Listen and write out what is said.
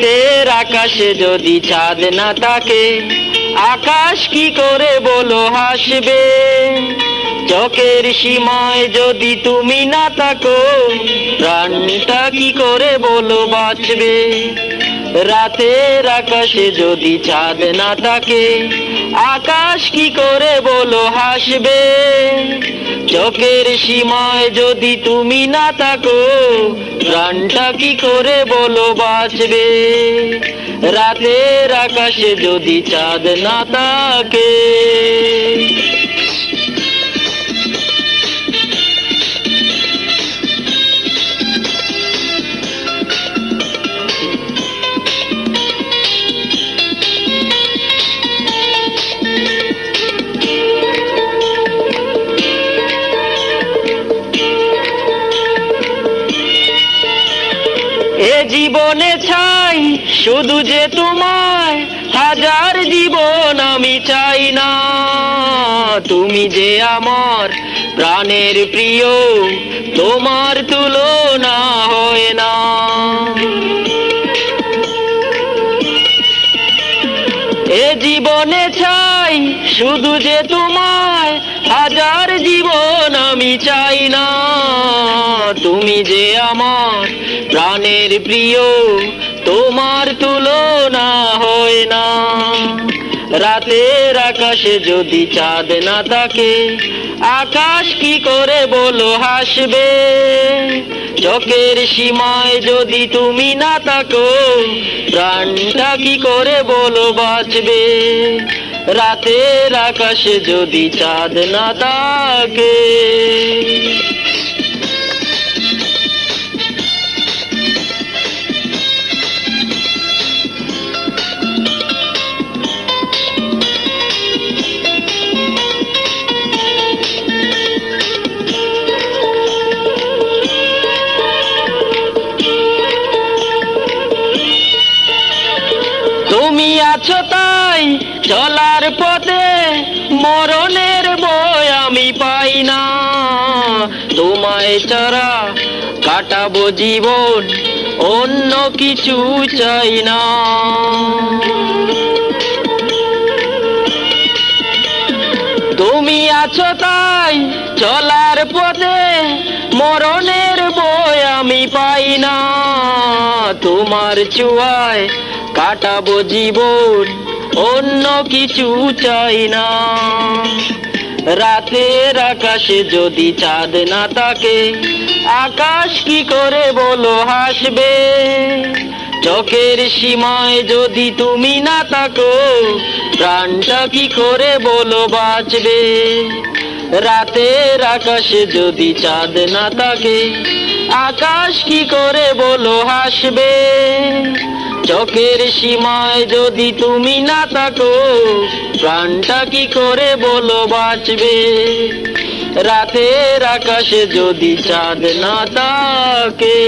রাতের আকাশে যদি চাঁদ না থাকে, আকাশ কি করে বলো হাসবে? চোখের সীমায় যদি তুমি না থাকো, প্রাণটা কি করে বলো বাঁচবে? রাতের আকাশে যদি চাঁদ না থাকে, আকাশ কি করে বলো হাসবে? চোখের সীমায় যদি তুমি না থাকো, প্রাণটা কি করে বলো বাঁচবে? রাতের আকাশে যদি চাঁদ না থাকে। এ জীবনে চাই শুধু যে তোমায়, হাজার জীবন আমি চাই না। তুমি যে আমার প্রাণের প্রিয়, তোমার তুলনা হয় না। এ জীবনে চাই শুধু যে তোমায়, হাজার জীবন আমি চাই না। তুমি যে আমার প্রাণের প্রিয়, তোমার তুলনা হয় না। রাতের আকাশে যদি চাঁদ না থাকে, আকাশ কি করে বলো হাসবে? চোখের সীমায় যদি তুমি না থাকো, প্রাণটা কি করে বলো বাঁচবে? রাতের আকাশে যদি চাঁদ না থাকে। তুমি আছো তাই চলার পথে, মরণের ভয় আমি পাই না। তোমায় ছাড়া কাটাবো জীবন, অন্য কিছু চাই না। তুমি আছো তাই চলার পথে, মরণের ভয় আমি পাই না। তোমার ছোঁয়ায় কাটাবো জীবন, অন্য কিছু চাই না। রাতের আকাশে যদি চাঁদ না থাকে, আকাশ কি করে বলো হাসবে? চোখের সীমায় যদি তুমি না থাকো, প্রাণটা কি করে বলো বাঁচবে? রাতের আকাশে যদি চাঁদ না থাকে, আকাশ কি করে বলো হাসবে? চোখের সীমায় যদি তুমি না থাকো, প্রাণটা কি করে বলো বাঁচবে? রাতের আকাশে যদি চাঁদ না থাকে।